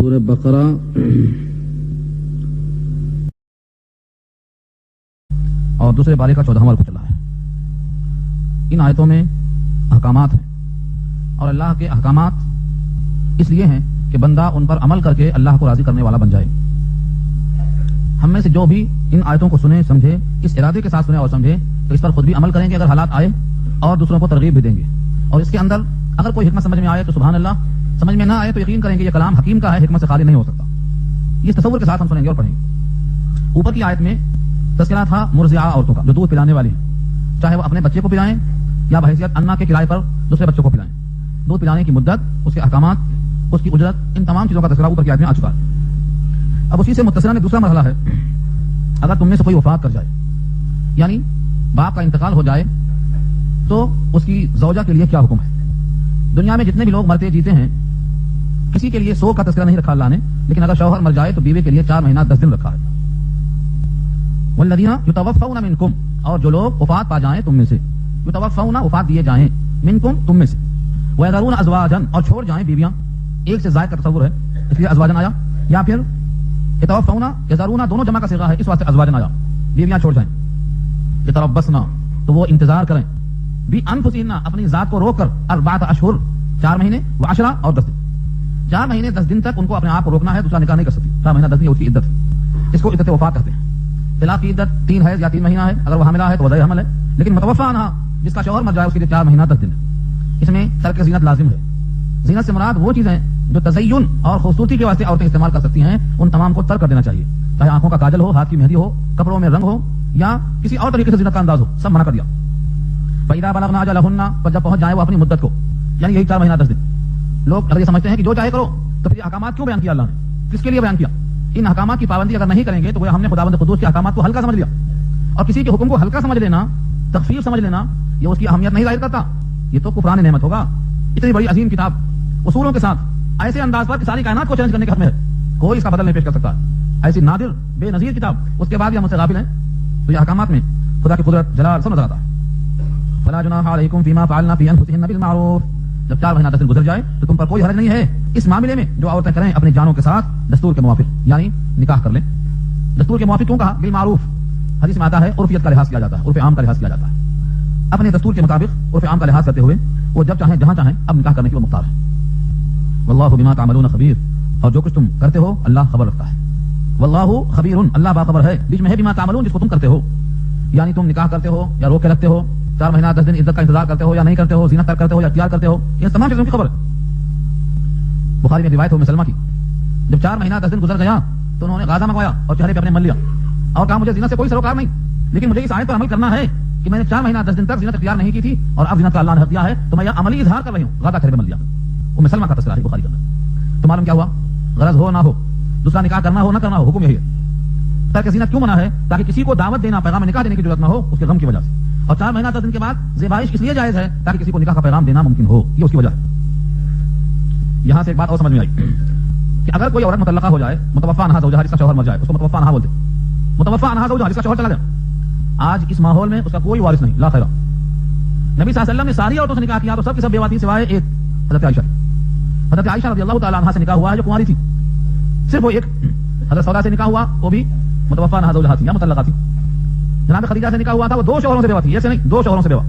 سورہ بقرہ اور دوسرے بارے کا 14واں رکو چلا ہے. ان آیتوں میں احکامات ہیں اور اللہ کے احکامات اس لیے ہیں کہ بندہ ان پر عمل کر کے اللہ کو راضی کرنے والا بن جائے. ہم میں سے جو بھی ان آیتوں کو سنے سمجھے اس ارادے کے ساتھ سنے اور سمجھے تو اس پر خود بھی عمل کریں گے اگر حالات آئے اور دوسروں کو ترغیب بھی دیں گے. اور اس کے اندر اگر کوئی حکمت سمجھ میں آئے تو سبحان اللہ, سمجھ میں نہ آئے تو یقین کریں گے یہ کلام حکیم کا ہے, حکمت سے خالی نہیں ہو سکتا. اس تصور کے ساتھ ہم سنیں گے اور پڑھیں گے. اوپر کی آیت میں تذکرہ تھا مرضعہ عورتوں کا جو دودھ پلانے والی ہیں, چاہے وہ اپنے بچے کو پلائیں یا بحیثیت انا کے کرائے پر دوسرے بچوں کو پلائیں. دودھ پلانے کی مدت, اس کے احکامات, اس کی اجرت, ان تمام چیزوں کا تذکرہ اوپر کی آیت میں آ چکا ہے. اب اسی سے متصلہ میں دوسرا مرحلہ ہے, اگر تم میں سے کوئی وفات کر جائے یعنی باپ کا انتقال ہو جائے تو اس کی زوجہ کے لیے کیا حکم ہے. دنیا میں جتنے بھی لوگ مرتے جیتے ہیں کسی کے لیے 100 کا تذکرہ نہیں رکھا اللہ نے, لیکن اگر شوہر مر جائے تو بیوی کے لیے 4 مہینہ 10 دن رکھا ہے. والذین یتوفون منکم, اور جو لوگ وفات پا جائیں تم میں سے, یتوفون وفات دیے جائیں, منکم تم میں سے, ویذرون ازواجا اور چھوڑ جائیں بیویاں, ایک سے زائد کا تصور ہے اس لیے ازواجن آیا, یا پھر یتوفون یذرون دونوں جمع کا صیغہ ہے اس واسطے ازواجن آیا, بیویاں چھوڑ جائیں. یتربصن تو وہ انتظار کریں, بانفسہن اپنی ذات کو روک کر, 4 اشہر 4 مہینے و10 اور 10 دن, 4 مہینے 10 دن تک ان کو اپنے آپ کو روکنا ہے, دوسرا نکاح نہیں کر سکتی. 4 مہینہ 10 دن اس کی عدت ہے, اس کو عدت وفات کہتے ہیں. طلاق کی عدت 3 ہے یا 3 مہینہ ہے, اگر وہ حاملہ ہے تو وضع حمل ہے, لیکن متوفی عنہا جس کا شوہر مر جائے اس کے لیے 4 مہینہ 10 دن ہے. اس میں ترک زینت لازم ہے. زینت سے مراد وہ چیزیں جو تزین اور خوبصورتی کے واسطے عورتیں استعمال کر سکتی ہیں ان تمام کو ترک کر دینا چاہیے, چاہے آنکھوں کا کاجل ہو, ہاتھ کی مہندی ہو, کپڑوں میں رنگ ہو یا کسی اور طریقے سے زینت کا انداز ہو, سب منع کر دیا. فَإِذَا بَلَغْنَ أَجَلَهُنَّ, پر جب پہنچ جائے وہ اپنی مدت کو, یعنی یہی 4 مہینہ 10 دن. لوگ اگر یہ سمجھتے ہیں کہ جو چاہے کرو تو پھر احکامات کیوں بیان کیا اللہ نے, کس کے لیے بیان کیا. ان احکامات کی پابندی اگر نہیں کریں گے تو وہ ہم نے خداوند قدوس کے احکامات کو ہلکا سمجھ لیا, اور کسی کے حکم کو ہلکا سمجھ لینا, تخفیف سمجھ لینا, یہ اس کی اہمیت نہیں ظاہر کرتا, یہ تو کفران نعمت ہوگا. اتنی بڑی عظیم کتاب اصولوں کے ساتھ ایسے انداز پر کہ ساری کائنات کو چیلنج کرنے کے حق میں ہے, کوئی اس کا بدل نہیں پیش کر سکتا. ایسی نادر بے نظیر کتاب, اس کے بعد بھی ہم اسے غافل ہیں, تو یہ احکامات میں خدا کی قدرت جلال سب نظر آتا ہے. فلا جناح علیکم فیما فعلنا فی انفسہن بالمعروف, جب 4 مہینہ 10 دن گزر جائے تو تم پر کوئی حرج نہیں ہے اس معاملے میں جو عورتیں کریں اپنی جانوں کے ساتھ دستور کے موافق, یعنی نکاح کر لیں. دستور کے موافق کیوں کہا؟ بالمعروف, حدیث میں آتا ہے عرفیت کا لحاظ کیا جاتا ہے, عرف عام کا لحاظ کیا جاتا ہے. اپنے دستور کے مطابق عرف عام کا لحاظ کرتے ہوئے وہ جب چاہیں جہاں چاہیں اب نکاح کرنے کی وہ مختار ہے. واللہ بما تعملون خبیر, اور جو کچھ تم کرتے ہو اللہ خبر رکھتا ہے. واللہ خبیر, اللہ باخبر ہے, بیچ میں ہے بما تعملون جس کو تم کرتے ہو, یعنی تم نکاح کرتے ہو یا روک کے رکھتے ہو, 4 مہینہ 10 دن عدت کا انتظار کرتے ہو یا نہیں کرتے ہو, زینت ترک کرتے ہو یا اختیار کرتے ہو, یہ تمام چیزوں کی خبر ہے. بخاری میں روایت ہے ام سلمہ کی, جب 4 مہینہ 10 دن گزر گیا تو انہوں نے غازہ منگوایا اور چہرے پہ اپنے مل لیا اور کہا مجھے زینت سے کوئی سروکار نہیں, لیکن مجھے اس آیت پر عمل کرنا ہے کہ میں نے 4 مہینہ 10 دن تک زینت اختیار نہیں کی تھی اور اب زینت کا اللہ نے حق دیا ہے تو میں یہ عملی اظہار کر رہی ہوں. غازہ چہرے پہ مل لیا, ام سلمہ کا تذکرہ ہے بخاری کا. تو معلوم کیا ہوا, غرض ہو نہ ہو, دوسرا نکاح کرنا ہو نہ کرنا ہو, حکم یہی ہے. ترک زینت کیوں منع ہے؟ تاکہ کسی کو دعوت دینا, پیغام نکاح دینے کی ضرورت نہ ہو اس کے غم کی وجہ سے. اور 4 مہینہ 10 دن کے بعد زیبائش اس لیے جائز ہے تاکہ کسی کو نکاح کا پیغام دینا ممکن ہو, یہ اس کی وجہ ہے. یہاں سے ایک بات اور سمجھ میں آئی کہ اگر کوئی عورت مطلقہ ہو جائے, متوفی عنہا زوجہا, جس کا شوہر مر جائے, اس کو متوفی عنہا بولتے, متوفی عنہا زوجہا جس کا شوہر چلا جائے, آج اس ماحول میں اس کا کوئی وارث نہیں, لا خیرہ. نبی صلی اللہ علیہ وسلم نے ساری عورتوں سے نکاح کیا تو سب کی سب بیوہ تھیں سوائے ایک, حضرت عائشہ. حضرت عائشہ رضی اللہ تعالی عنہا سے نکاح ہوا ہے جو کنواری تھی, صرف وہ ایک. حضرت سودا سے نکاح ہوا, وہ بھی متوفی عنہا زوجہا تھی یا مطلقہ تھی. جناب خدیجہ سے نکاح ہوا تھا, وہ 2 شوہروں سے بیوہ تھی, ایسے نہیں 2 شوہروں سے بیوہ.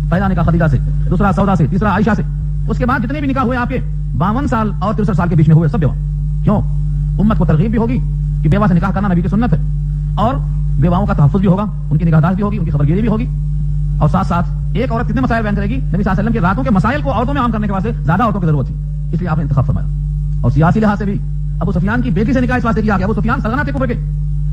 پہلا نکاح خدیجہ سے, دوسرا سودا سے, تیسرا عائشہ سے. اس کے بعد جتنے بھی نکاح ہوئے آپ کے 52 سال اور 63 سال کے بیچ میں ہوئے, سب بیوہ. کیوں؟ امت کو ترغیب بھی ہوگی کہ بیوہ سے نکاح کرنا نبی کی سنت ہے, اور بیواؤں کا تحفظ بھی ہوگا, ان کی نگہداشت بھی ہوگی, ان کی خبرگیری بھی ہوگی. اور ساتھ ساتھ ایک عورت کتنے مسائل بیان کرے گی؟ نبی صلی اللہ علیہ وسلم کے راتوں کے مسائل کو عورتوں میں عام کرنے کے واسطے زیادہ عورتوں کی ضرورت تھی, اس لیے آپ نے انتخاب فرمایا. اور سیاسی لحاظ سے بھی ابو سفیان کی بیٹی سے نکاح اس واسطے کیا گیا, ابو سفیان سلطنت کو بیٹے,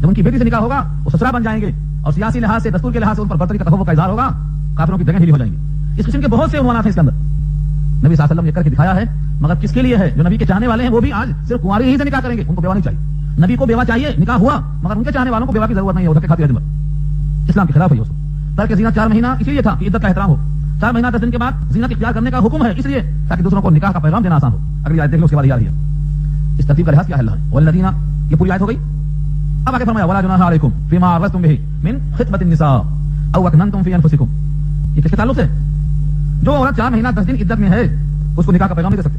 جب ان کی بیٹی سے نکاح ہوگا وہ سسرا بن جائیں گے, اور سیاسی لحاظ سے, دستور کے لحاظ سے ان پر برتری کا تخوف کا اظہار ہوگا, کافروں کی جگہ ڈھیلی ہو جائیں گی. اس قسم کے بہت سے عنوانات ہیں اس کے اندر. نبی صلی اللہ علیہ وسلم نے کر کے دکھایا ہے, مگر کس کے لیے ہے؟ جو نبی کے چاہنے والے ہیں وہ بھی آج صرف کنواری ہی سے نکاح کریں گے, ان کو بیوہ نہیں چاہیے. نبی کو بیوہ چاہیے, نکاح ہوا, مگر ان کے چاہنے والوں کو بیوہ کی ضرورت نہیں ہے, وہ کھاتی ہے. اسلام کے خلاف ہے. ترک زینت 4 مہینہ اس لیے تھا کہ عدت کا احترام ہو. 4 مہینہ 10 دن کے بعد زینت اختیار کرنے کا حکم ہے اس لیے تاکہ دوسروں کو نکاح کا پیغام دینا آسان ہو. اگلی آیت دیکھ لو, اس کے بعد یہ آ رہی ہے. اس ترتیب کا لحاظ کیا ہے اللہ ہے. والذین, یہ پوری آیت ہو گئی. اب آگے فرمایا ولا جناح علیکم فیما عرضتم به من خطبۃ النساء او اکننتم فی انفسکم. یہ کس کے تعلق سے؟ جو عورت 4 مہینہ 10 دن عدت میں ہے اس کو نکاح کا پیغام نہیں دے سکتے,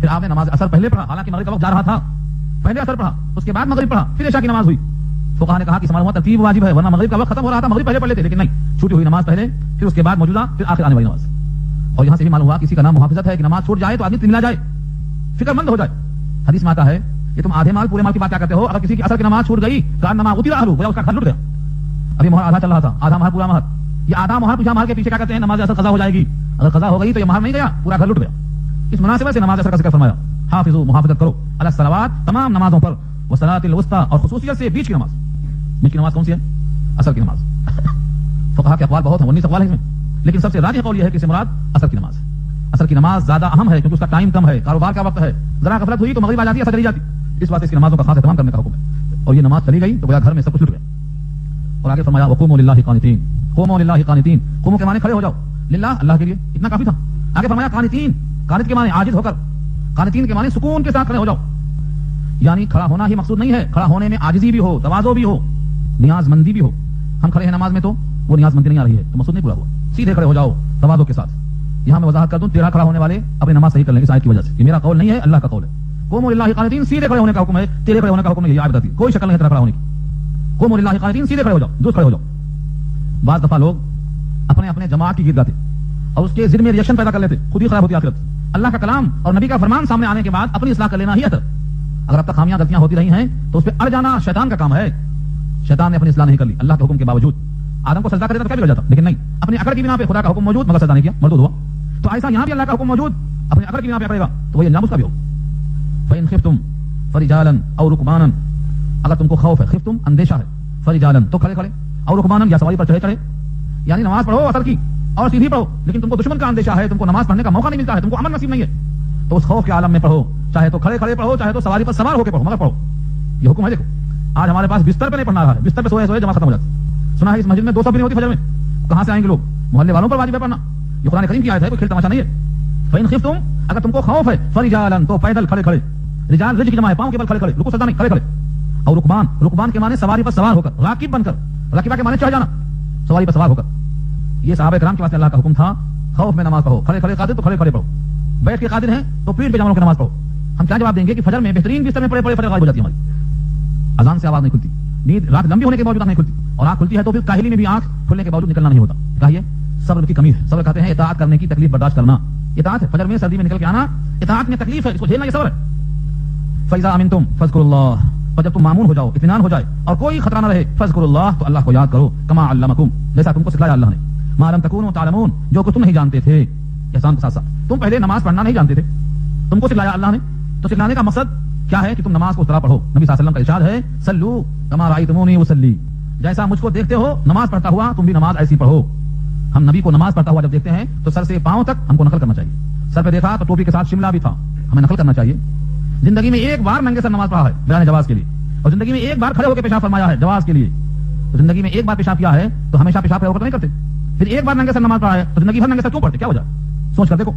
پھر آپ نے نماز اثر پہلے پڑھا، حالانکہ مغرب کا وقت جا رہا تھا، پہلے اثر پڑھا، اس کے بعد مغرب پڑھا، پھر عشاء کی نماز ہوئی. فقہا نے کہا کہ اس معلومات ترتیب واجب ہے، ورنہ مغرب کا وقت ختم ہو رہا تھا، مغرب پہلے پڑھ لیتے، لیکن نہیں، چھوٹی ہوئی نماز پہلے، پھر اس کے بعد موجودہ، پھر آخر آنے والی نماز. اور یہاں سے بھی معلوم ہوا کسی کا نام محافظت ہے کہ نماز چھوٹ جائے تو آدمی ملا جائے، فکر مند ہو جائے. حدیث میں آتا ہے کہ تم آدھے مال پورے مال کی بات کیا کرتے ہو؟ اگر کسی کی اثر کی نماز چھوٹ گئی، کانما اترا اہلہ، گویا اس کا گھر لٹ گیا. ابھی مہر آدھا چل رہا تھا، آدھا مہر پورا مہر. یہ آدھا مہر پوچھا مہر کے پیچھے کیا کہتے ہیں؟ نماز اثر قضا ہو جائے گی. اگر قضا ہو گئی تو یہ مہر نہیں گیا، پورا گھر لٹ گیا. اس مناسبت سے نماز اثر کا ذکر فرمایا. حافظوا، محافظت کرو، علی الصلوات، تمام نمازوں پر، والصلاۃ الوسطیٰ، اور خصوصیت سے بیچ کی نماز. بیچ کی نماز کون سی ہے؟ اثر کی نماز. فقہا کے اقوال بہت ہیں، 19 اقوال ہیں اس میں، لیکن سب سے راجح قول یہ ہے کہ اس سے مراد اثر کی نماز ہے. اثر کی نماز زیادہ اہم ہے کیونکہ اس کا ٹائم کم ہے، کاروبار کا وقت ہے، ذرا غفلت ہوئی تو مغرب آ جاتی ہے، اثر چلی جاتی. اس واسطے اس کی نمازوں کا خاص اہتمام کرنے کا حکم ہے. اور یہ نماز چلی گئی تو گویا گھر میں سب کچھ لٹ گیا. اور آگے فرمایا وقوموا للہ قانتین، قوموا للہ قانتین، قوموا کے معنی کھڑے ہو جاؤ، للہ اللہ کے لیے، اتنا کافی تھا. آگے فرمایا قانتین، قانت کے معنی عاجز ہو کر، قانتین کے معنی سکون کے ساتھ کھڑے ہو جاؤ. یعنی کھڑا ہونا ہی مقصود نہیں ہے، کھڑا ہونے میں عاجزی بھی ہو، تواضع بھی ہو، نیاز مندی بھی ہو. ہم کھڑے ہیں نماز میں تو وہ نیاز مندی نہیں آ رہی ہے تو مقصود نہیں پورا ہوا. سیدھے کھڑے ہو جاؤ تواضع کے ساتھ. یہاں میں وضاحت کر دوں، ٹیڑھا کھڑا ہونے والے اپنی نماز صحیح کر لیں اس آیت کی وجہ سے. یہ میرا قول نہیں ہے، اللہ کا قول ہے. قوموا للہ قانتین، سیدھے کھڑے ہونے کا حکم ہے، ٹیڑھے کھڑے ہونے کا حکم نہیں. یہ آیت بتاتی ہے کوئی شکل نہیں ہے ٹیڑھا کھڑا ہونے کی. قوموا للہ قانتین، سیدھے کھڑے ہو جاؤ، درست کھڑے ہو جاؤ. بعض دفعہ لوگ اپنے اپنے جماعت کی گیت گاتے اور اس کے ذہن میں ریئیکشن پیدا کر لیتے، خود ہی خراب ہوتی آخرت. اللہ کا کلام اور نبی کا فرمان سامنے آنے کے بعد اپنی اصلاح کر لینا ہی اثر. اگر اب تک خامیاں غلطیاں ہوتی رہی ہیں تو اس پہ اڑ جانا شیطان کا کام ہے. شیطان نے اپنی اصلاح نہیں کر لی اللہ کے حکم کے باوجود. آدم کو سجدہ کرے تو کیا بگڑ جاتا، لیکن نہیں، اپنی عقل کی بنا پہ خدا کا حکم موجود مگر سجدہ نہیں کیا، مردود ہوا. تو ایسا یہاں بھی اللہ کا حکم موجود، اپنی عقل کی بنا پہ کرے گا تو وہی انجام اس کا بھی ہو. فإن خفتم فرجالا او ركبانا، اگر تم کو خوف ہے، خفتم اندیشہ ہے، فرجالا تو کھڑے کھڑے، اور رکبانا یا سواری پر چڑھے چڑھے. یعنی نماز پڑھو اثر کی اور سیدھی پڑھو، لیکن تم کو دشمن کا اندیشہ ہے، تم کو نماز پڑھنے کا موقع نہیں ملتا ہے، تم کو امن نصیب نہیں ہے، تو اس خوف کے عالم میں پڑھو، چاہے تو کھڑے کھڑے پڑھو، چاہے تو سواری پر سوار ہو کے پڑھو، مگر پڑھو. یہ حکم ہے. دیکھو آج ہمارے پاس بستر پہ نہیں پڑھنا رہا ہے، بستر پہ سوئے سوئے جماعت ختم ہو جاتی. سنا ہے اس مسجد میں 200 بھی نہیں ہوتی فجر میں، کہاں سے آئیں گے لوگ؟ محلے والوں پر واجب ہے پڑھنا. یہ قرآن کریم کی آیت ہے، کوئی کھیل تماشا نہیں ہے. فإن خفتم، اگر تم کو خوف ہے، فرجالا تو پیدل کھڑے کھڑے، رجال رجل کی جمع ہے، پاؤں کے بل کھڑے کھڑے، رکوع سجدہ نہیں، کھڑے کھڑے. اور رکبان، رکبان کے معنی سواری پر سوار ہو کر، راکب بن کر، راکبہ کے معنی چڑھ جانا، سواری پر سوار ہو کر. یہ صحابہ کرام کے واسطے اللہ کا حکم تھا، خوف میں نماز پڑھو، کھڑے کھڑے قادر تو کھڑے کھڑے پڑھو، بیٹھ کے قادر ہیں تو پیٹھ پہ جانوروں کی نماز پڑھو. ہم کیا جواب دیں گے کہ فجر میں بہترین بستر میں پڑے پڑے فجر غائب ہو جاتی ہے ہماری، اذان سے آواز نہیں کھلتی، نیند رات لمبی ہونے کے باوجود نہیں کھلتی، اور آنکھ کھلتی ہے تو پھر کاہلی میں بھی آنکھ کھلنے کے باوجود نکلنا نہیں ہوتا. کہیے صبر کی کمی ہے. صبر کہتے ہیں اطاعت کرنے کی تکلیف برداشت کرنا. اطاعت ہے فجر میں سردی میں نکل کے آنا، اطاعت میں تکلیف ہے، اس کو جھیلنا یہ صبر ہے. فإذا أمنتم فاذكروا الله، اور جب تم مامون ہو جاؤ، اطمینان ہو جائے اور کوئی خطرہ نہ رہے، فاذكروا الله، تو اللہ کو یاد کرو، كما علمكم، جیسا تم کو سکھلایا اللہ نے، ما لم تكونوا تعلمون، جو کہ تم نہیں جانتے تھے. احسان کے ساتھ ساتھ تم پہلے نماز پڑھنا نہیں جانتے تھے، تم کو سکھلایا اللہ نے. تو سکھلانے کا مقصد کیا ہے کہ تم نماز کو اس طرح پڑھو. نبی صلی اللہ علیہ وسلم کا ارشاد ہے، صلوا كما رأيتموني اصلي، جیسا مجھ کو دیکھتے ہو نماز پڑھتا ہوا تم بھی نماز ایسی پڑھو. ہم نبی کو نماز پڑھتا ہوا جب دیکھتے ہیں تو سر سے پاؤں تک ہم کو نقل کرنا چاہیے. سر پہ دیکھا تو ٹوپی کے ساتھ شملہ بھی تھا، ہمیں نقل کرنا چاہیے. زندگی میں ایک بار ننگے سر نماز پڑھا ہے بیان جواز کے لیے، اور زندگی میں ایک بار کھڑے ہو کے پیشاب فرمایا ہے جواز کے لیے. تو زندگی میں ایک بار پیشاب کیا ہے تو ہمیشہ پیشاب کھڑے ہو کر نہیں کرتے. پھر ایک بار ننگے سر نماز پڑھا ہے تو زندگی بھر ننگے سر کیوں پڑھتے، کیا وجہ؟ سوچ کر دیکھو.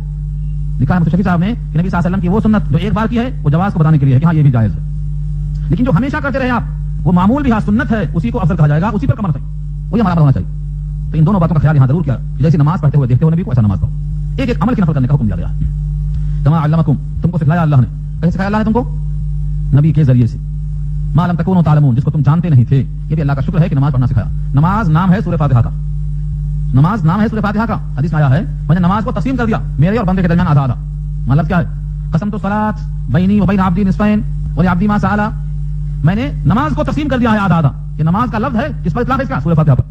لکھا ہے شفیع صاحب نے کہ نبی صلی اللہ علیہ وسلم کی وہ سنت جو ایک بار کی ہے وہ جواز کو بتانے کے لیے ہے کہ ہاں یہ بھی جائز ہے، لیکن جو ہمیشہ کرتے رہے آپ وہ معمول بھی ہاں سنت ہے، اسی کو افضل کہا جائے گا، اسی پر کمر رکھیں، وہی ہمارا ہونا چاہیے. تو ان دونوں باتوں کا خیال یہاں ضرور کیا کہ جیسے نماز پڑھتے ہوئے دیکھتے ہو نبی کو ایسا نماز پڑھو. ایک ایک عمل کی نقل کرنے کا حکم دیا گیا. کما علمکم، تم کو سکھلایا اللہ نے. کیسے سکھایا اللہ نے تم کو؟ نبی کے ذریعے سے. ما لم تکونوا تعلمون، جس کو تم جانتے نہیں تھے. یہ بھی اللہ کا شکر ہے کہ نماز پڑھنا سکھایا. نماز نام ہے سورہ فاتحہ کا، نماز نام ہے سورہ فاتحہ کا. حدیث میں آیا ہے میں نے نماز کو تقسیم کر دیا میرے اور بندے کے درمیان آدھا آدھا. مطلب کیا ہے؟ قسمت الصلاۃ بینی و بین عبدی نصفین ولعبدی ما سأل، میں نے نماز کو تقسیم کر دیا ہے آدھا آدھا. یہ نماز کا لفظ ہے جس پر اطلاق ہے اس کا سورہ فاتحہ پر.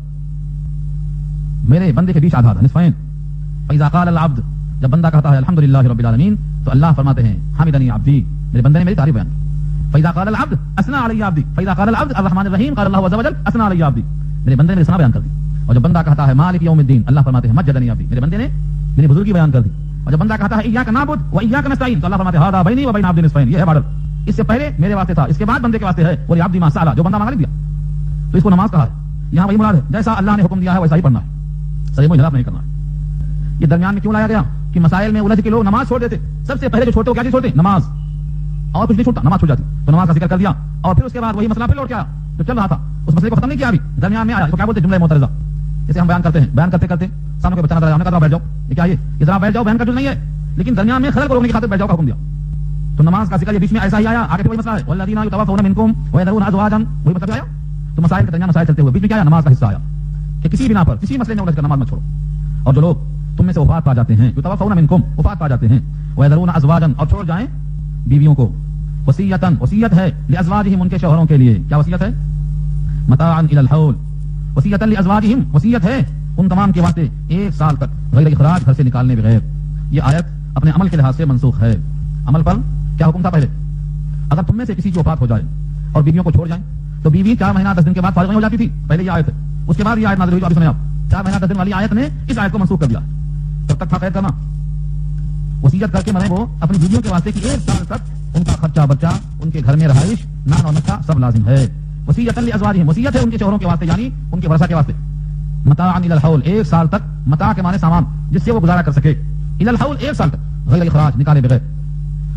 میرے بندے کے بیچ آدھا آدھا نصفین. فإذا قال العبد، جب بندہ کہتا ہے الحمدللہ رب العالمین، تو اللہ فرماتے ہیں حمدنی عبدی، میرے بندے نے میری تعریف بیان کی. فإذا قال العبد اثنى علی عبدی، فإذا قال العبد الرحمن الرحیم، قال اللہ عز وجل اثنى علی عبدی، میرے بندے نے میری ثنا بیان کر دی. اور جب بندہ کہتا ہے مالک یوم الدین، اللہ فرماتے ہیں مجدنی عبدی، میرے بندے نے میری بزرگی بیان کر دی. اور جب بندہ کہتا ہے ایاک نعبد و ایاک نستعین، تو اللہ فرماتے ہیں ھذا بینی و بین عبدی نصفین، یہ ہے بارڈر. اس سے پہلے میرے واسطے تھا، اس کے بعد بندے کے واسطے ہے. ولی عبدی ما سأل، جو بندہ مانگ لیا تو اس کو نماز کہا ہے. یہاں وہی مراد ہے جیسا اللہ نے حکم دیا ہے ویسا ہی پڑھنا ہے، صحیح خلاف نہیں کرنا ہے. یہ درمیان میں کیوں لایا گیا کہ مسائل میں الجھ کے لوگ نماز چھوڑ دیتے. سب سے پہلے جو چھوڑتے ہو کیا چیز چھوڑتے؟ نماز، اور کچھ نہیں چھوڑتا، نماز چھوڑ جاتی. تو نماز کا ذکر کر دیا اور پھر اس کے بعد وہی مسئلہ پھر لوٹ کے آیا جو چل رہا تھا، اس مسئلے کو ختم نہیں کیا، ابھی درمیان میں آیا. تو کیا بولتے جملہ معترضہ، جسے ہم بیان کرتے ہیں، بیان کرتے کرتے سامنے کو بچانا رہا، ہم نے کہا بیٹھ جاؤ. یہ کیا ہے؟ یہ ذرا بیٹھ جاؤ، بیان کا جو نہیں ہے، لیکن درمیان میں خلل کو روکنے کی خاطر بیٹھ جاؤ کا حکم دیا. تو نماز کا ذکر یہ بیچ میں ایسا ہی آیا, آگے وہی مسئلہ ہے والذین یتوفون منکم ویذرون ازواجا, وہی مطلب آیا. تو مسائل کے درمیان مسائل چلتے ہوئے بیچ میں کیا ہے, نماز کا حصہ آیا کہ کسی بنا پر کسی مسئلے میں الجھ کر نماز مت چھوڑو. اور جو لوگ تم میں سے وفات پا جاتے ہیں, یتوفون منکم, وفات پا جاتے ہیں, ویذرون ازواجا, اور چھوڑ جائیں بیویوں کو, وصیتاً, وصیت ہے, لازواجہم, ان کے شوہروں کے لیے. کیا وصیت ہے؟ متاعا الی الحول, وصیتاً لازواجہم, وصیت ہے ان تمام کے واسطے 1 سال تک غیر اخراج, گھر سے نکالنے بغیر. یہ آیت اپنے عمل کے لحاظ سے منسوخ ہے. عمل پر کیا حکم تھا پہلے؟ اگر تم میں سے کسی کی وفات ہو جائے اور بیویوں کو چھوڑ جائیں تو بیوی 4 مہینہ 10 دن کے بعد فارغ ہو جاتی تھی, پہلے یہ آیت ہے. اس کے بعد یہ آیت نازل ہوئی, ابھی سنیں آپ, 4 مہینہ 10 دن والی آیت نے اس آیت کو منسوخ کر دیا. تب تک تھا قید کرنا, وصیت کر کے مرے وہ اپنی بیویوں کے واسطے کہ 1 سال تک ان کا خرچہ برچہ, ان کے گھر میں رہائش, نان اور نقہ سب لازم ہے. وصیتاً لازواجہم, وصیت ہے ان کے شوہروں کے واسطے, یعنی ان کے ورثہ کے واسطے. متاعا الی الحول, 1 سال تک, متاع کے معنی سامان جس سے وہ گزارا کر سکے, الی الحول 1 سال تک غیر اخراج, نکالے بغیر.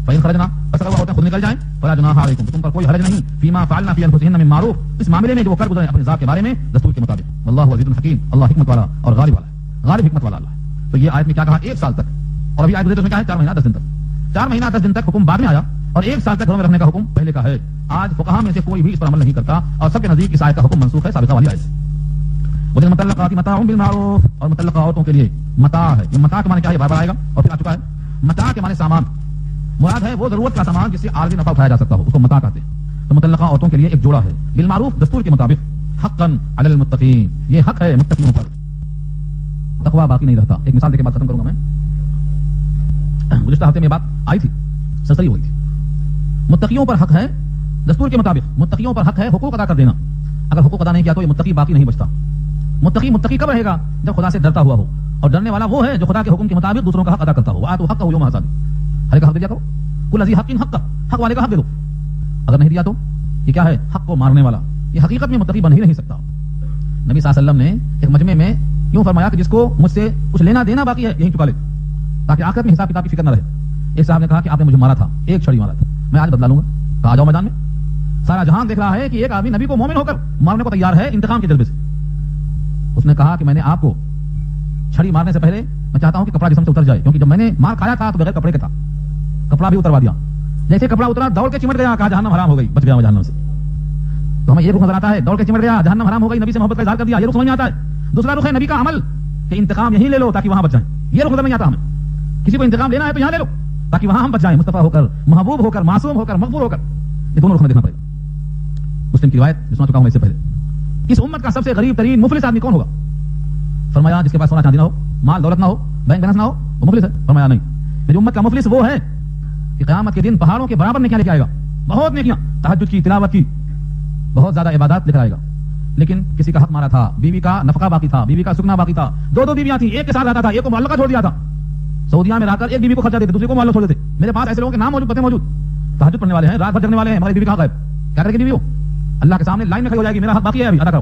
فإن خرجنا, بس اگر وہ عورتیں خود نکل جائیں, فلا جناح علیکم, تم پر کوئی حرج نہیں, فیما فعلنا فی انفسہن من معروف, اس معاملے میں جو وہ کر گزرے اپنے ذات کے بارے میں دستور کے مطابق. واللہ عزیز حکیم, اللہ حکمت والا اور غالب والا ہے, غالب حکمت والا اللہ ہے. تو یہ آیت میں کیا کہا, 1 سال تک, اور ابھی آیت گزرے تو اس میں کیا ہے, 4 مہینہ 10 دن تک. 4 مہینہ 10 دن تک حکم بعد میں آیا, اور 1 سال تک گھروں میں رکھنے کا حکم پہلے کا ہے. آج فقہا میں سے کوئی بھی اس پر عمل نہیں کرتا, اور سب کے نزدیک اس آیت کا حکم منسوخ ہے سابقہ والی آیت سے. وَلِلْمُطَلَّقَاتِ مَتَاعٌ بِالْمَعْرُوفِ, اور مطلقہ عورتوں کے لیے متاع ہے. یہ متاع کے معنی کیا ہے, بار بار آئے گا اور پھر آ چکا ہے. متاع کے معنی سامان, مراد ہے وہ ضرورت کا سامان جس سے عارضی نفع اٹھایا جا سکتا ہو, اس کو متاع کہتے ہیں. تو مطلقہ عورتوں کے لیے ایک جوڑا ہے, بالمعروف, دستور کے مطابق, حقاً علی المتقین, یہ حق ہے متقیوں پر. تقویٰ باقی نہیں رہتا. ایک مثال دے کے بات ختم کروں گا میں. گزشتہ ہفتے میں بات آئی تھی, سرسری ہوئی تھی. متقیوں پر حق ہے دستور کے مطابق, متقیوں پر حق ہے حقوق ادا کر دینا. اگر حقوق ادا نہیں کیا تو یہ متقی باقی نہیں بچتا. متقی کب رہے گا, جب خدا سے ڈرتا ہوا ہو, اور ڈرنے والا وہ ہے جو خدا کے حکم کے مطابق دوسروں کا حق ادا کرتا ہو. وآتوا حقہ یوم حصادہ, ہر ایک حق دے دیا کرو, کل ذی حق حقہ, حق والے کا حق دے دو. اگر نہیں دیا تو یہ کیا ہے, حق کو مارنے والا. یہ حقیقت میں متقی بن ہی نہیں سکتا. نبی صلی اللہ علیہ وسلم نے ایک مجمع میں یوں فرمایا کہ جس کو مجھ سے کچھ لینا دینا باقی ہے یہیں چکا لے, تاکہ آخرت میں حساب کتاب کی فکر نہ رہے. ایک صاحب نے کہا کہ آپ نے مجھے مارا تھا, 1 چھڑی مارا تھا, میں آج بدلا لوں گا. کہا آ جاؤ میدان میں. سارا جہان دیکھ رہا ہے کہ ایک آدمی نبی کو مومن ہو کر مارنے کو تیار ہے انتقام کے جذبے سے. اس نے کہا کہ میں نے آپ کو چھڑی مارنے سے پہلے میں چاہتا ہوں کہ کپڑا جسم سے اتر جائے, کیونکہ جب میں نے مار کھایا تھا تو بغیر کپڑے کے تھا, کپڑا بھی اتروا دیا. جیسے کپڑا اترا دوڑ کے چمٹ گیا, کہا جہنم حرام ہو گئی, بچ گیا میں جہنم سے. تو ہمیں یہ رخ نظر آتا ہے, دوڑ کے چمٹ گیا, جہنم حرام ہو گئی, نبی سے محبت کا اظہار کر دیا, یہ رخ سمجھ میں آتا ہے. دوسرا رخ ہے نبی کا عمل, کہ انتقام یہیں لے لو تاکہ وہاں بچ جائیں. یہ رخ نظر نہیں آتا ہمیں. کسی کو انتقام لینا ہے تو یہاں لے لو تاکہ وہاں ہم بچ جائیں, مصطفیٰ ہو کر, محبوب ہو کر, معصوم ہو کر, مغفور ہو کر. یہ دونوں رخ میں دیکھنا پڑے گا. مسلم کی روایت جو سنا چکا ہوں اس سے پہلے, اس امت کا سب سے غریب ترین مفلس آدمی کون ہوگا؟ فرمایا جس کے پاس سونا چاندی نہ ہو, مال دولت نہ ہو, بینک بیلنس نہ ہو, وہ مفلس ہے. فرمایا نہیں, میری امت کا مفلس وہ ہے کہ قیامت کے دن پہاڑوں کے برابر نیکیاں لے کے آئے گا, بہت نیکیاں, تہجد کی, تلاوت کی, بہت زیادہ عبادات لے کر آئے گا, لیکن کسی کا حق مارا تھا, بیوی کا نفقہ باقی تھا, بیوی کا سکنا باقی تھا, 2 بیویاں تھیں, ایک کے ساتھ رہتا تھا, ایک کو معلقہ چھوڑ دیا تھا. سعودیہ میں رہ کر ایک بیوی کو خرچہ دیتے, دوسرے کو معلق چھوڑ دیتے. میرے پاس ایسے لوگوں کے نام موجود, پتے موجود, تہجد پڑھنے والے ہیں, رات بھر جگنے والے ہیں, ہماری بیوی کہاں غائب, کیا کرے گی بیوی ہو؟ اللہ کے سامنے لائن میں کھڑی ہو جائے گی, میرا حق باقی ہے ابھی ادا کرو.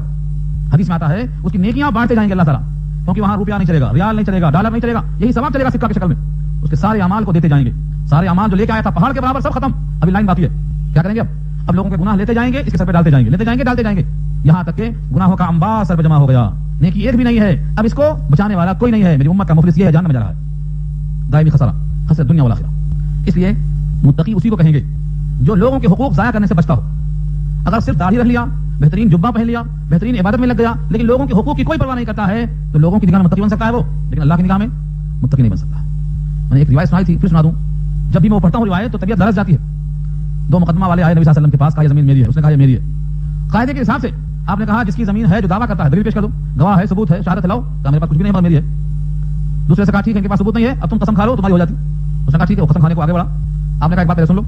حدیث میں آتا ہے اس کی نیکیاں بانٹتے جائیں گے اللہ تعالیٰ, کیونکہ وہاں روپیہ نہیں چلے گا, ریال نہیں چلے گا, ڈالر نہیں چلے گا, یہی ثواب چلے گا سکہ کی شکل میں. اس کے سارے اعمال کو دیتے جائیں گے, سارے اعمال جو لے کے آیا تھا پہاڑ کے برابر سب ختم, ابھی لائن باقی ہے. کیا کریں گے اب لوگوں کے گناہ لیتے جائیں گے, اس کے سر پہ ڈالتے جائیں گے, لیتے جائیں گے, ڈالتے جائیں گے, یہاں تک کہ گناہوں کا انبار سر پہ جمع ہو گیا, نیکی ایک بھی نہیں ہے. اب اس کو بچانے والا کوئی نہیں ہے. میری امت کا مفلس یہ ہے, جہنم میں جا رہا ہے, دائمی خسارہ, خسارہ دنیا والآخرہ. اس لیے متقی اسی کو کہیں گے جو لوگوں کے حقوق ضائع کرنے سے بچتا ہو. اگر صرف داڑھی رکھ لیا, بہترین جبہ پہن لیا, بہترین عبادت میں لگ گیا, لیکن لوگوں کے حقوق کی کوئی پرواہ نہیں کرتا ہے, تو لوگوں کی نگاہ میں متقی بن سکتا ہے وہ, لیکن اللہ کی نگاہ میں متقی نہیں بن سکتا. میں نے ایک روایت سنائی تھی, پھر سنا دوں. جب بھی میں پڑھتا ہوں روایت تو طبیعت لرز جاتی ہے. 2 مقدمہ والے آئے نبی صلی اللہ علیہ وسلم کے پاس, کہا یہ زمین میری ہے, اس نے کہا یہ میری ہے. قاعدے کے حساب سے آپ نے کہا جس کی زمین ہے, جو دعویٰ کرتا ہے, دلیل پیش کر دو, گواہ ہے, ثبوت ہے, شہادت لاؤ. کہا میرے پاس کچھ بھی نہیں ہے, میری ہے. دوسرے سے کہا ٹھیک ہے, ان کے پاس ثبوت نہیں ہے, اب تم قسم کھا لو, تمہاری ہو جاتی. اس نے کہا ٹھیک ہے, وہ قسم کھانے کو آگے بڑھا. آپ نے کہا ایک بات سن لو,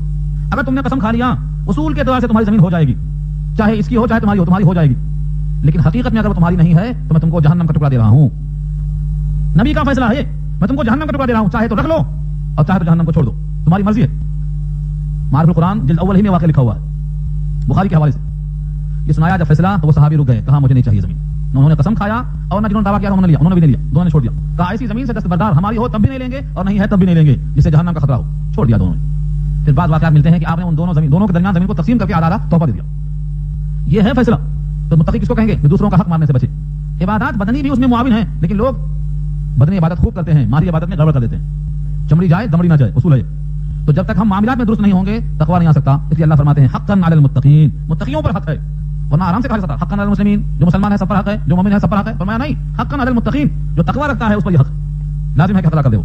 اگر تم نے قسم کھا لیا, اصول کے اعتبار سے تمہاری زمین ہو جائے گی, چاہے اس کی ہو چاہے تمہاری ہو جائے گی, لیکن حقیقت میں اگر وہ تمہاری نہیں ہے تو میں تم کو جہنم کا ٹکڑا دے رہا ہوں. نبی کا فیصلہ ہے, میں تم کو جہنم کا ٹکڑا دے رہا ہوں, چاہے تو رکھ لو اور چاہے تو جہنم کو چھوڑ دو, تمہاری مرضی ہے. معرف القرآن جلد اول ہی میں واقعہ لکھا ہوا ہے, بخاری کے حوالے سے. یہ سنایا جب فیصلہ تو وہ صحابی رک گئے, کہا مجھے نہیں چاہیے زمین. انہوں نے قسم کھایا, اور نہ جنہوں نے دعویٰ کیا انہوں نے لیا, انہوں نے بھی نہیں لیا, دونوں نے چھوڑ دیا. کہا ایسی زمین سے دستبردار ہماری ہو تب بھی نہیں لیں گے, اور نہیں ہے تب بھی نہیں لیں گے, جس سے جہنم کا خطرہ ہو. چھوڑ دیا دونوں نے. پھر بعض واقعات ملتے ہیں کہ آپ نے ان دونوں کے درمیان زمین کو تقسیم کر کے آدھا تحفہ دے دیا. یہ ہے فیصلہ. تو متقی کس کو کہیں گے؟ کہ دوسروں کا حق مارنے سے بچے. عبادات بدنی بھی اس میں معاون ہیں, لیکن لوگ بدنی عبادت خوب کرتے ہیں, ماری عبادت میں گڑبڑ کر دیتے ہیں. چمڑی جائے دمڑی نہ جائے, اصول ہے. تو جب تک ہم معاملات میں درست نہیں ہوں گے تقویٰ نہیں آ سکتا. اس لیے اللہ فرماتے ہیں حقاً علی المتقین, متقیوں پر حق ہے, ورنہ آرام سے کہا جاتا حقاً علی المسلمین, جو مسلمان ہے سب پر حق ہے, جو مومن ہے سب پر حق ہے. فرمایا نہیں, حقاً علی المتقین, جو تقویٰ رکھتا ہے اس پر یہ حق لازم ہے کہ حق ادا کر دے. وہ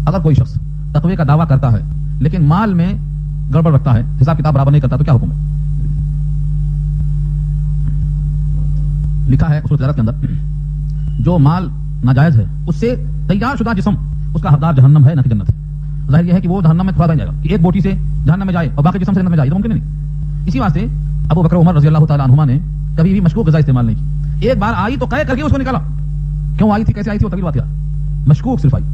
اگر کوئی شخص تقوی کا دعویٰ کرتا ہے لیکن مال میں گڑبڑ رکھتا ہے, حساب کتاب برابر نہیں کرتا, تو کیا حکم ہے؟ لکھا ہے اصول تجارت کے اندر, جو مال ناجائز ہے اس سے تیار شدہ جسم اس کا حقدار جہنم ہے نہ کہ جنت ہے. ظاہر یہ ہے کہ وہ جہنم میں تھوڑا بن جائے گا کہ ایک بوٹی سے جہنم میں جائے اور باقی جسم سے جنت میں جائے, تو ممکن نہیں. اسی واسطے ابو بکر عمر رضی اللہ تعالی عنہما نے کبھی بھی مشکوک غذا استعمال نہیں کی. ایک بار آئی تو قے کر کے اس کو نکالا. کیوں آئی تھی, کیسے آئی تھی, وہ طویل بات ہے. مشکوک صرف آئی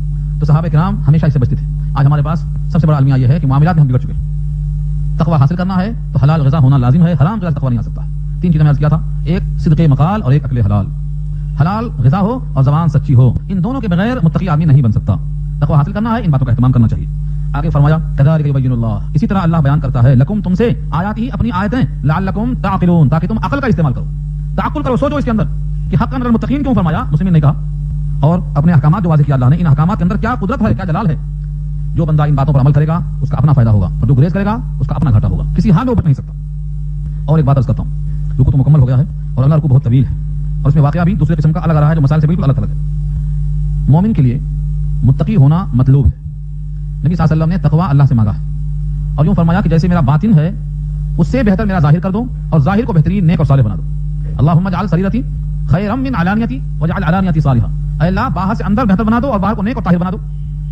تو صحابہ کرام ہمیشہ اس سے بچتے تھے. آج ہمارے پاس سب سے بڑا المیہ یہ ہے کہ معاملات میں ہم بگڑ چکے ہیں. تقویٰ حاصل کرنا ہے تو حلال غذا ہونا لازم ہے, حرام غذا تقویٰ نہیں آ سکتا. 3 چیزیں میں عرض کیا تھا, ایک صدق مقال اور ایک عقل حلال. حلال غذا ہو اور زبان سچی ہو, ان دونوں کے بغیر متقی آدمی نہیں بن سکتا. تقویٰ حاصل کرنا ہے, ان باتوں کا اہتمام کرنا چاہیے. آگے فرمایا کذالک یبین اللہ, اسی طرح اللہ بیان کرتا ہے لکم, تم سے آیات ہی اپنی آیتیں, لعلکم تعقلون, تاکہ تم عقل کا استعمال کرو, تعقل کرو, سوچو اس کے اندر کہ حقاً علی المتقین کیوں فرمایا, مسلم نے کہا, اور اپنے احکامات جو واضح کیا اللہ نے, ان احکامات کے اندر کیا قدرت ہے, کیا جلال ہے. جو بندہ ان باتوں پر عمل کرے گا اس کا اپنا فائدہ ہوگا, اور جو گریز کرے گا اس کا اپنا گھاٹا ہوگا, کسی حال میں بچ نہیں سکتا. اور ایک بات عرض کرتا ہوں, رکوع تو مکمل ہو گیا ہے اور اللہ رکوع بہت طویل ہے, اور اس میں واقعہ بھی دوسرے قسم کا الگ آ رہا ہے جو مسائل سے بالکل الگ الگ ہے. مومن کے لیے متقی ہونا مطلوب ہے. نبی صلی اللہ علیہ وسلم نے تقویٰ اللہ سے مانگا ہے, اور یوں فرمایا کہ جیسے میرا باطن ہے اس سے بہتر میرا ظاہر کر دو, اور ظاہر کو بہترین نیک اور صالح بنا دو. اللہم اجعل سریرتی خیرا من علانیتی واجعل علانیتی صالحا, اے اللہ باہر سے اندر بہتر بنا دو اور باہر کو نیک اور طاہر بنا دو.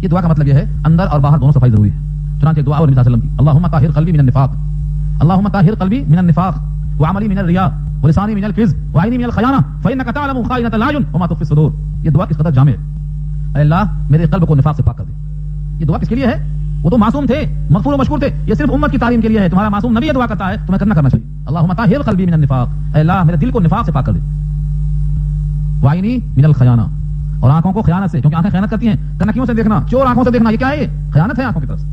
یہ دعا کا مطلب یہ ہے اندر اور باہر دونوں صفائی ضروری ہے. چنانچہ دعا اور نبی صلی اللہ علیہ وسلم کی, اللہم طاہر قلبی من النفاق, اللہم طاہر قلبی من النفاق وعملی من الرياء ولسانی من الكذب وعینی من الخیانہ فإنک تعلم خائنۃ الاعین وما تخفی الصدور. یہ دعا کس قدر جامع ہے. اے اللہ میرے قلب کو نفاق سے پاک کر دے. یہ دعا کس کے لیے ہے؟ وہ تو معصوم تھے, مغفور و مشکور تھے, یہ صرف امت کی تعلیم کے لیے ہے. تمہارا معصوم نبی یہ دعا کرتا ہے, تمہیں کرنا چاہیے. اللہم طاہر قلبی من النفاق, اے اللہ میرے دل کو نفاق سے پاک کر دے. وعینی من الخیانہ, اور آنکھوں کو خیانت سے, کیونکہ آنکھیں خیانت کرتی ہیں, کنکیوں سے دیکھنا, چور آنکھوں سے دیکھنا, یہ کیا ہے؟ خیانت ہے آنکھوں کی طرف سے.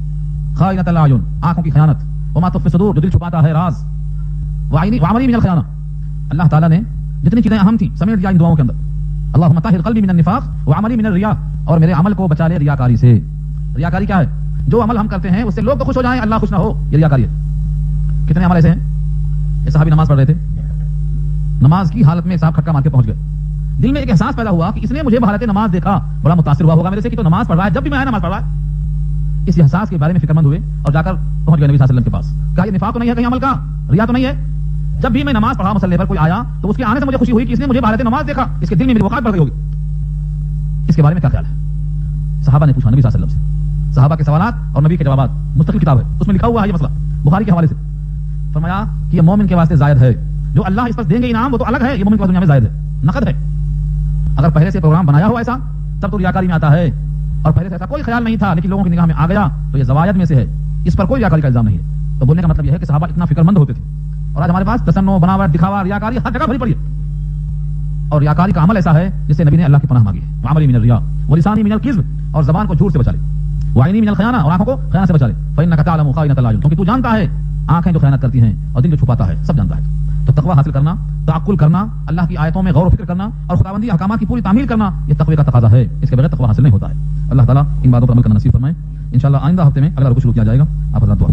خائنۃ الاعین, آنکھوں کی خیانت. وما تخفی الصدور, جو دل چھپاتا ہے راز. وعملی من الخیانہ, اللہ تعالیٰ نے جتنی چیزیں اہم تھیں سمیٹ دیا ان دعاؤں کے اندر. اللہم طاہر قلبی من النفاق وعملی من الرياء, اور میرے عمل کو بچا لے ریاکاری سے. ریاکاری کیا ہے؟ جو عمل ہم کرتے ہیں اس سے لوگ تو خوش ہو جائیں, اللہ خوش نہ ہو, یہ ریاکاری ہے. کتنے عمل ایسے ہیں, یہ صحابی نماز پڑھ رہے تھے, نماز کی حالت میں صاحب کھٹکا مار کے پہنچ گئے. دل میں ایک احساس پیدا ہوا کہ اس نے مجھے بحالت نماز دیکھا, بڑا متاثر ہوا ہوگا میرے سے کہ تو نماز پڑھ رہا ہے, جب بھی میں نماز پڑھ رہا ہے. اس احساس کے بارے میں فکر مند ہوئے اور جا کر پہنچ گئے نبی صلی اللہ علیہ وسلم کے پاس. کہا یہ نفاق تو نہیں ہے کہیں عمل کا, ریا تو نہیں ہے؟ جب بھی میں نماز پڑھا مصلی پر کوئی آیا تو اس کے آنے سے مجھے خوشی ہوئی کہ اس نے مجھے بحالت نماز دیکھا, اس کے دل میں میری وقار بڑھ گئی ہوگی. اس کے بارے میں کیا خیال ہے؟ صحابہ نے پوچھا نبی صلی اللہ علیہ وسلم سے. صحابہ کے سوالات اور نبی کے جوابات, مستقل کتاب ہے, اس میں لکھا ہوا ہے یہ مسئلہ بخاری کے حوالے سے. فرمایا کہ یہ مومن کے واسطے زائد ہے, جو اللہ اس پر دیں گے انعام وہ تو الگ ہے, یہ مومن کے پاس دنیا میں زائد ہے, نقد ہے. اگر پہلے سے پروگرام بنایا ہوا ایسا تب تو ریاکاری میں آتا ہے, اور پہلے سے ایسا کوئی خیال نہیں تھا لیکن لوگوں کی نگاہ میں آ گیا تو یہ زوایت میں سے ہے, اس پر کوئی ریاکاری کا الزام نہیں ہے. تو بولنے کا مطلب یہ ہے کہ صحابہ اتنا فکر مند ہوتے تھے, اور آج ہمارے پاس تصنع, بناوٹ, دکھاوا, ریاکاری ہر جگہ بھری پڑی ہے. اور ریاکاری کا عمل ایسا ہے جس سے نبی نے اللہ کی پناہ مانگی ہے. عملی من الرياء ولسانی من الكذب, اور زبان کو جھوٹ سے بچا لے. وعینی من الخیانہ, اور آنکھوں کو خیانت سے بچا لے. فإنک تعلم خائنۃ الاعین, کیونکہ تو جانتا ہے آنکھیں جو خیانت کرتی ہیں اور دل جو چھپاتا ہے, سب جانتا ہے. تو تقویٰ حاصل کرنا, تعقل کرنا, اللہ کی آیتوں میں غور و فکر کرنا اور خداوندی احکامات کی پوری تعمیل کرنا, یہ تقوی کا تقاضا ہے. اس کے بغیر تقویٰ حاصل نہیں ہوتا ہے. اللہ تعالیٰ ان باتوں پر عمل کرنا نصیب فرمائے. انشاءاللہ آئندہ ہفتے میں اگلا رکوع شروع کیا جائے گا. آپ حضرات دعا